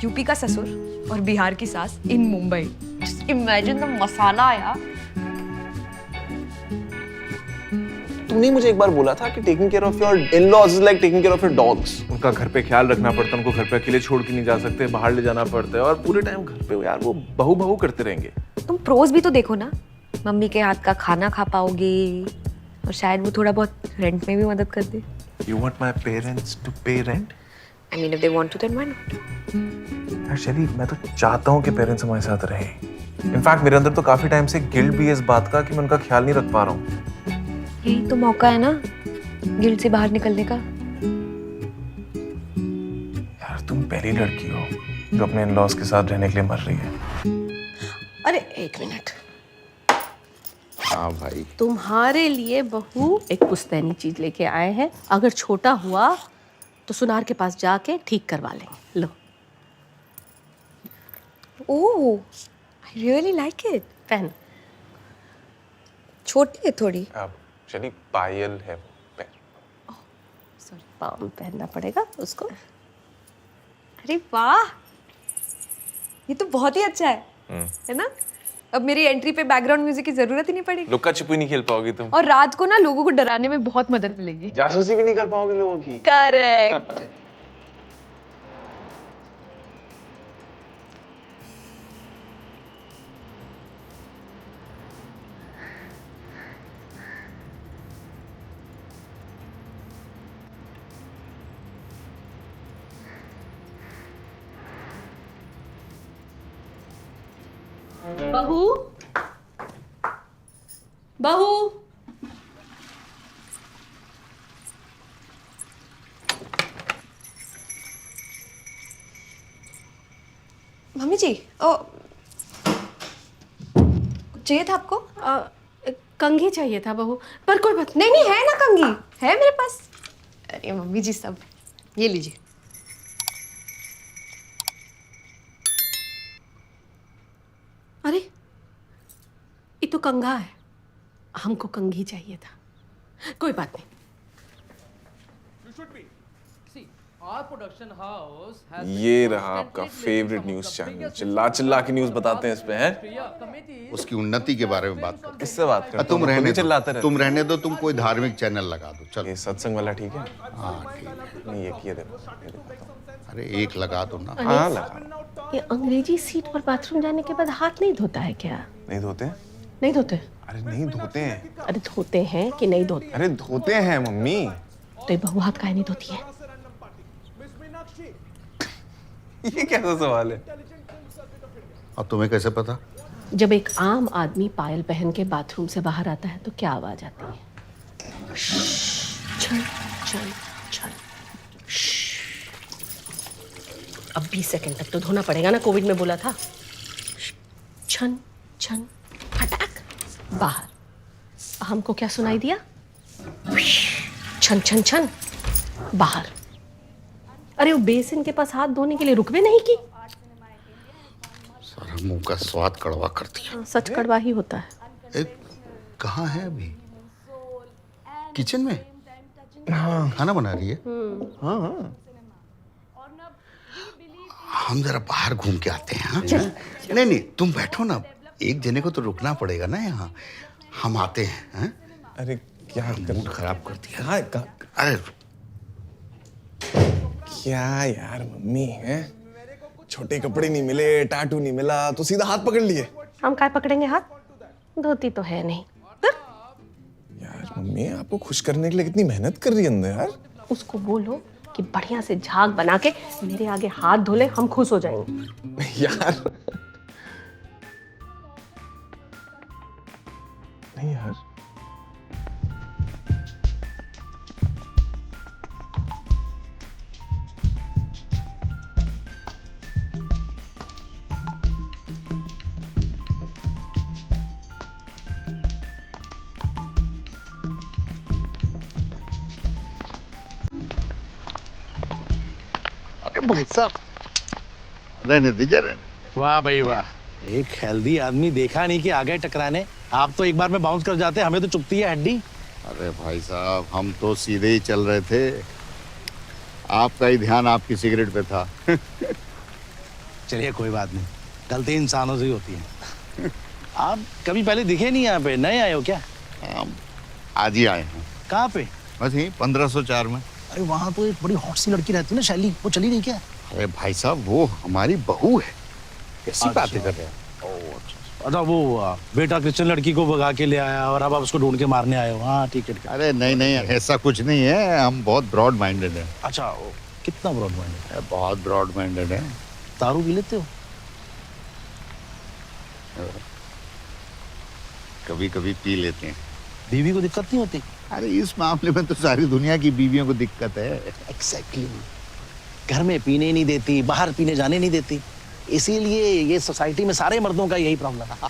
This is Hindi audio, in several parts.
यूपी का ससुर और बिहार की सास इन मुंबई। जस्ट इमेजिन द मसाला यार। तुमने मुझे एक बार बोला था कि taking care of your in-laws is like taking care of your dogs. उनका घर पे ख्याल रखना पड़ता है, उनको घर पे अकेले छोड़ के नहीं जा सकते, बाहर ले जाना पड़ता है और पूरे टाइम घर पे यार वो बहू बहू करते रहेंगे। तुम प्रोज भी तो देखो ना, मम्मी के हाथ का खाना खा पाओगे और शायद वो थोड़ा बहुत रेंट में भी मदद कर दे। You want my parents to pay rent? I mean if they want to then why not? यार शैली, मैं तो चाहता हूँ कि पेरेंट्स हमारे साथ रहें। इनफैक्ट मेरे अंदर तो काफी टाइम से गिल्ट भी है इस बात का कि मैं उनका ख्याल नहीं रख पा रहा हूँ। यही तो मौका है ना गिल्ट से बाहर निकलने का। यार तुम पहली लड़की हो जो अपने इन-लॉज के साथ रहने के लिए मर रही है। अरे एक मिनट, हाँ भाई। तुम्हारे लिए बहू एक पुश्तैनी चीज लेके आए हैं। अगर छोटा हुआ तो सुनार के पास जाके ठीक करवा लेंगे। लो ओह, I really like it. पहन। छोटी है थोड़ी। अब शैली पायल है वो पैर। सॉरी, पाँव में पहनना पड़ेगा उसको। अरे वाह, ये तो बहुत ही अच्छा है ना? अब मेरी एंट्री पे बैकग्राउंड म्यूजिक की जरूरत ही नहीं पड़ेगी। लुक्का छिपी नहीं खेल पाओगी तुम। और रात को ना लोगों को डराने में बहुत मदद मिलेगी। जासूसी भी नहीं कर पाओगे लोगों की। करेक्ट। बहू, बहू, मम्मी जी, चाहिए था आपको? कंघी चाहिए था बहू, पर कोई बात नहीं नहीं, है ना कंघी, है मेरे पास। अरे मम्मी जी, सब ये लीजिए। अरे ये तो कंघा है, हमको कंघी चाहिए था। कोई बात नहीं। ये रहा आपका फेवरेट न्यूज चैनल, चिल्ला चिल्ला के न्यूज बताते हैं इस पे हैं। उसकी उन्नति के बारे में बात करते किससे बात करते हैं। तुम हो? रहने चिल्लाते दो, रहते। तुम रहने दो, तुम कोई धार्मिक चैनल लगा दो। चलो ये सत्संग वाला ठीक है? हाँ ठीक है। नहीं ये देखो, ये देखो। अरे एक लगा दो ना। हाँ लगा। ये अंग्रेजी सीट पर बाथरूम जाने के बाद हाथ नहीं धोता है क्या? नहीं धोते? नहीं धोते? अरे नहीं धोते हैं। अरे धोते हैं कि नहीं धोते? अरे धोते हैं मम्मी। तो ये बहू हाथ काहे नहीं धोती है? ये कैसा सवाल है? और तुम्हें कैसे पता? जब एक आम आदमी पायल पहन के बाथरूम से बाहर आता है तो क्या आवाज आती है? छन छन छन। अब 20 सेकंड तक तो धोना पड़ेगा ना, कोविड में बोला था। छन छन फटाक बाहर। हमको क्या सुनाई दिया? छन छन छन बाहर। अरे वो बेसिन के पास हाथ धोने के लिए रुक भी नहीं की। सारा मुंह का स्वाद कड़वा कर दिया। सच कड़वा ही होता है। कहाँ है अभी? किचन में? हाँ। खाना बना रही है? हाँ हाँ। हम जरा बाहर घूम के आते हैं। हाँ? नहीं नहीं, तुम बैठो ना, एक जने को तो रुकना पड़ेगा ना यहाँ। हम आते हैं। हाँ? अरे क्या मूड खराब कर दिया। हाँ, अरे क्या यार मम्मी है, छोटे कपड़े नहीं मिले, टाटू नहीं मिला तो सीधा हाथ पकड़ लिए। हम काय पकड़ेंगे हाथ? धोती तो है नहीं। यार मम्मी आपको खुश करने के लिए कितनी मेहनत कर रही है अंदर यार। उसको बोलो कि बढ़िया से झाग बना के मेरे आगे हाथ धो ले, हम खुश हो जाएंगे। यार नहीं यार। भाई साहब, रहने दीजिए, रहने। वाह भाई वाह, एक हेल्दी आदमी देखा नहीं कि आ गए टकराने। आप तो एक बार में बाउंस कर जाते, हमें तो चुभती है हड्डी। अरे भाई साहब, हम तो सीधे ही चल रहे थे, आपका ही ध्यान आपकी सिगरेट पे था। चलिए कोई बात नहीं, गलती इंसानों से ही होती है। आप कभी पहले दिखे नहीं यहाँ पे, नए आए हो क्या? हम आज ही आए हैं। कहाँ पे? बस यही 1504 में। अरे वहाँ तो एक बड़ी हॉट सी लड़की रहती है ना शैली, वो चली गई क्या? अरे भाई साहब वो हमारी बहू है, कैसी अच्छा। बातें कर रहे हैं? अच्छा वो बेटा क्रिश्चियन लड़की को भगा के ले आया और अब आप उसको ढूंढ के मारने आए हो। हाँ ठीक है ठीक है। अरे नहीं नहीं, ऐसा कुछ नहीं है, हम बहुत ब्रॉड माइंडेड हैं। अच्छा कितना ब्रॉड माइंडेड है? बहुत ब्रॉड माइंडेड है। दारू पी लेते हो? कभी कभी पी लेते हैं। बीवी को दिक्कत नहीं होती? अरे इस मामले में तो सारी दुनिया की बीवियों को दिक्कत है। एग्जैक्टली। घर में पीने नहीं देती, बाहर पीने जाने नहीं देती, इसीलिए ये सोसाइटी में सारे मर्दों का यही प्रॉब्लम है।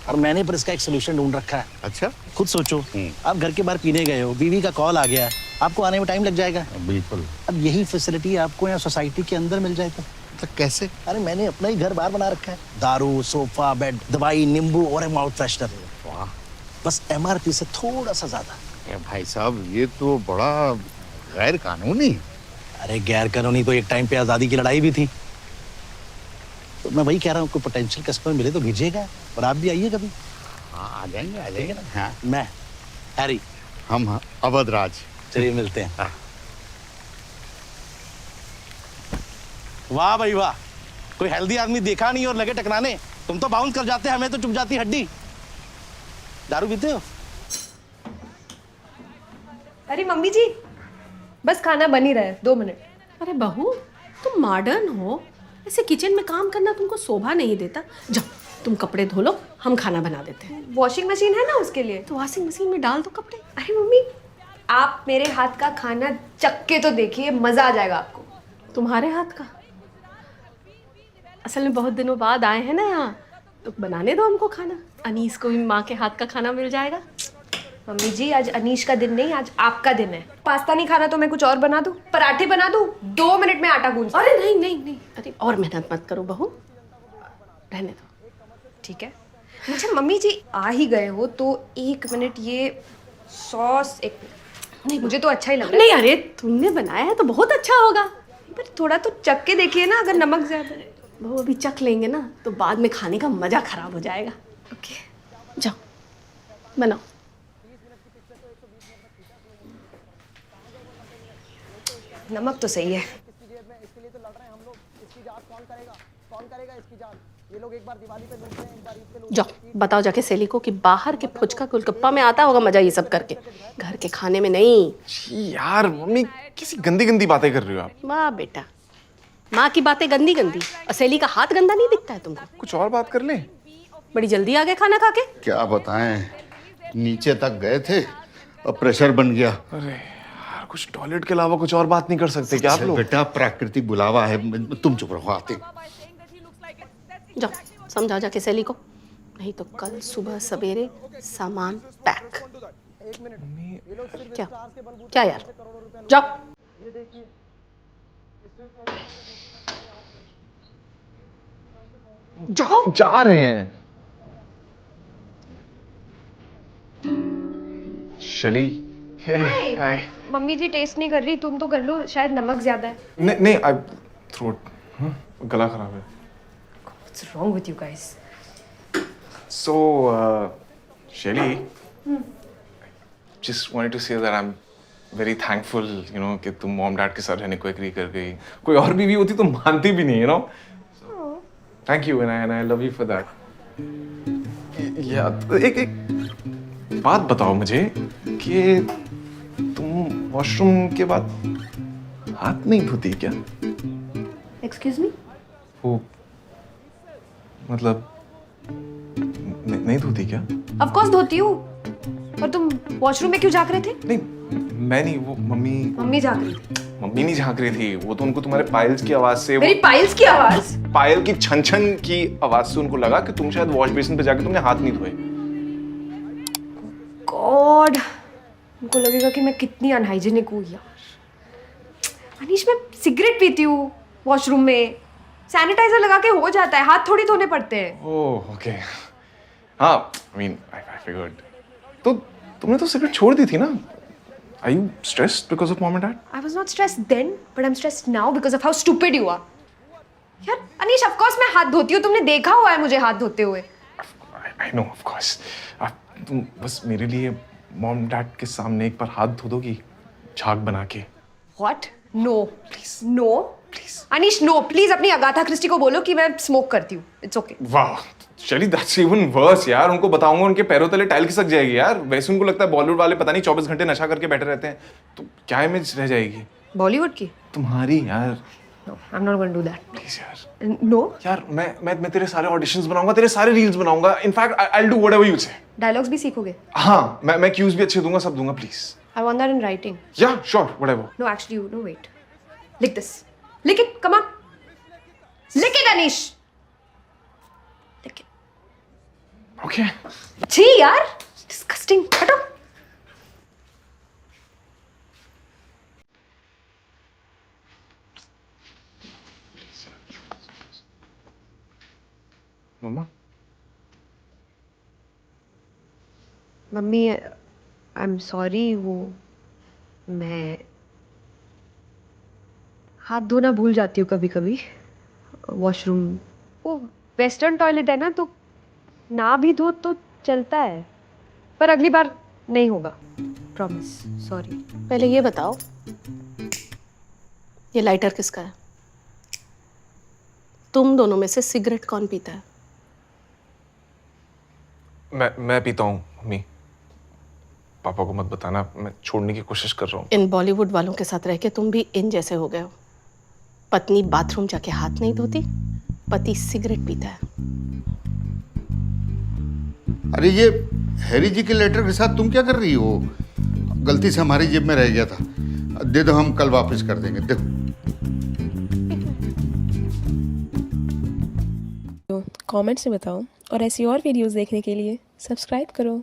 और मैंने पर इसका एक सोल्यूशन ढूंढ रखा है। अच्छा खुद सोचो, आप घर के बाहर पीने गए हो, बीवी का कॉल आ गया है, आपको आने में टाइम लग जाएगा। बिल्कुल। अब यही फैसिलिटी आपको यहाँ सोसाइटी के अंदर मिल जाए तो कैसे? अरे मैंने अपना ही घर बाहर बना रखा है, दारू, सोफा, बेड, दवाई, नींबू और एक माउथ फ्रेशनर। वाह, बस MRP से थोड़ा सा ज्यादा। ए भाई साहब ये तो बड़ा गैर कानूनी। अरे गैर कानूनी तो एक टाइम पे आजादी की लड़ाई भी थी। तो मैं वही कह रहा हूँ, कोई पोटेंशियल कस्टमर मिले तो भेजिएगा, और आप भी आइए कभी। हाँ आ जाएंगे ना। हाँ मैं हैरी, हम हाँ अवध राज। चलिए मिलते हैं। वाह भाई वाह, कोई हेल्दी आदमी देखा नहीं और लगे टकराने। तुम तो बाउंस कर जाते, हमें तो चुप जाती हड्डी। दारू पीते हो? अरे मम्मी जी, बस खाना बन ही रहा है, 2 मिनट। अरे बहू, तुम मॉडर्न हो, ऐसे किचन में काम करना तुमको शोभा नहीं देता। जाओ तुम कपड़े धो लो, हम खाना बना देते हैं। वॉशिंग मशीन है ना उसके लिए। तो वॉशिंग मशीन में डाल दो कपड़े। अरे मम्मी, आप मेरे हाथ का खाना चख के तो देखिए, मजा आ जाएगा आपको। तुम्हारे हाथ का? असल में बहुत दिनों बाद आए हैं ना यहाँ, तो बनाने दो हमको खाना। अनीस को भी माँ के हाथ का खाना मिल जाएगा। मम्मी जी, आज अनीश का दिन नहीं, आज आपका दिन है। पास्ता नहीं खाना तो मैं कुछ और बना दूं, पराठे बना दूं, 2 मिनट में आटा गूंज। अरे नहीं नहीं नहीं, अरे और मेहनत मत करो बहू, रहने दो। ठीक है। अच्छा मम्मी जी, आ ही गए हो तो 1 मिनट, ये सॉस 1 मिनट। नहीं, मुझे तो अच्छा ही लग रहा है। नहीं अरे तुमने बनाया है तो बहुत अच्छा होगा। पर थोड़ा तो चख के देखिए ना, अगर नमक ज्यादा है। बहू अभी चख लेंगे ना तो बाद में खाने का मजा खराब हो जाएगा। ओके, जाओ बनाओ। नमक तो सही है। जाओ बताओ जाके सेली को कि बाहर के फुचका गोलगप्पा में आता होगा मजा ये सब करके, घर के खाने में नहीं। जी यार मम्मी, किसी गंदी गंदी बातें कर रही हो आप। वाह बेटा, माँ की बातें गंदी गंदी और सेली का हाथ गंदा नहीं दिखता है तुमको? कुछ और बात कर ले। बड़ी जल्दी आ गए खाना खा के। क्या बताएं, नीचे तक गए थे और प्रेशर बन गया। अरे यार, कुछ टॉयलेट के अलावा कुछ और बात नहीं कर सकते क्या आप लोग? बेटा प्राकृतिक बुलावा है, तुम चुप रहो। आते जाओ समझाओ जाके सेली को, नहीं तो कल सुबह सवेरे सामान पैक। क्या क्या यार, जाओ। जाओ। जा रहे हैं। शली, हाय। मम्मी जी टेस्ट नहीं कर रही, तुम तो कर लो, शायद नमक ज्यादा है। नहीं नहीं, आई थ्रोट, गला खराब है। What's wrong with you guys? So, Shelly, just wanted to say that I'm very thankful, you know, कि तुम मॉम डैड के साथ रहने को एग्री कर गई। कोई और बीवी होती तो मानती भी नहीं, you know. Thank you and I love you for that. एक बात बताओ मुझे कि तुम वॉशरूम के बाद हाथ नहीं धोती क्या? Excuse me? वो मतलब नहीं धोती क्या? Of course धोती हूँ। और तुम वॉशरूम में क्यों झांक रहे थे? नहीं, मैं नहीं, वो मम्मी झांक रही थी। मम्मी नहीं झांक रही थी, वो तो उनको तुम्हारे पायल्स की आवाज से, मेरी पायल्स की आवाज? पायल की छन छन की आवाज से उनको लगा कि तुम शायद वॉश बेसिन पे जाके तुमने हाथ नहीं धोए। गॉड, उनको लगेगा कि मैं कितनी अनहाइजीनिक हूँ यार। अनीश, मैं सिगरेट पीती हूँ वॉशरूम में, सैनिटाइजर लगा के हो जाता है, हाथ थोड़ी धोने पड़ते हैं। ओह ओके, हाँ, I mean, I figured. तो तुमने तो सिगरेट छोड़ दी थी ना? Are you stressed because of mom and dad? I was not stressed then, but I'm stressed now because of how stupid you are. यार अनीश, ऑफ कोर्स मैं हाथ धोती हूँ, तुमने देखा हुआ है मुझे हाथ धोते हुए. I know, of course. तुम बस मेरे लिए मॉम डैड के सामने एक बार हाथ धो दोगी झाग बना के. What? No. Please. No. Please. Anish, no please. अपनी अगाथा क्रिस्टी को बोलो कि मैं स्मोक करती हूँ. It's okay. वाह चली, दैट्स इवन वर्स यार. उनको बताऊंगा उनके पैरों तले टाइल खिसक जाएगी यार. वैसे उनको लगता है बॉलीवुड वाले पता नहीं 24 घंटे नशा करके बैठे रहते हैं, तो क्या इमेज रह जाएगी बॉलीवुड की? तुम्हारी यार. No, I am not going to do that. Please यार. नो. यार मैं तेरे सारे ऑडिशंस बनाऊंगा, तेरे सारे रील्स बनाऊंगा. In fact I will do whatever you से. डायलॉग्स भी सीखोगे? हाँ, मैं क्यूज भी अच्छे दूंगा, सब दूंगा. Please. I want that in writing. Yeah sure, whatever. No actually you know, wait. लिख दिस. लिख इट. Come on. लिख इट अनीश. लिख इट. ओके. छी यार, डिस्गस्टिंग. हटो. Mama. Mummy, I am sorry. वो मैं हाथ धोना भूल जाती हूँ कभी कभी. वॉशरूम वो वेस्टर्न टॉयलेट है ना, तो ना भी धो तो चलता है, पर अगली बार नहीं होगा. प्रॉमिस. सॉरी. पहले ये बताओ, ये लाइटर किसका है? तुम दोनों में से सिगरेट कौन पीता है? मैं पीता हूँ मम्मी. पापा को मत बताना, मैं छोड़ने की कोशिश कर रहा हूँ. इन बॉलीवुड वालों के साथ रह के तुम भी इन जैसे हो गए हो. पत्नी बाथरूम जाके हाथ नहीं धोती, पति सिगरेट पीता है. अरे ये हैरी जी के लेटर के साथ तुम क्या कर रही हो? गलती से हमारी जेब में रह गया था. दे दो, हम कल वापस कर देंगे. देखो. कमेंट्स में बताओ और ऐसी और वीडियोस देखने के लिए सब्सक्राइब करो.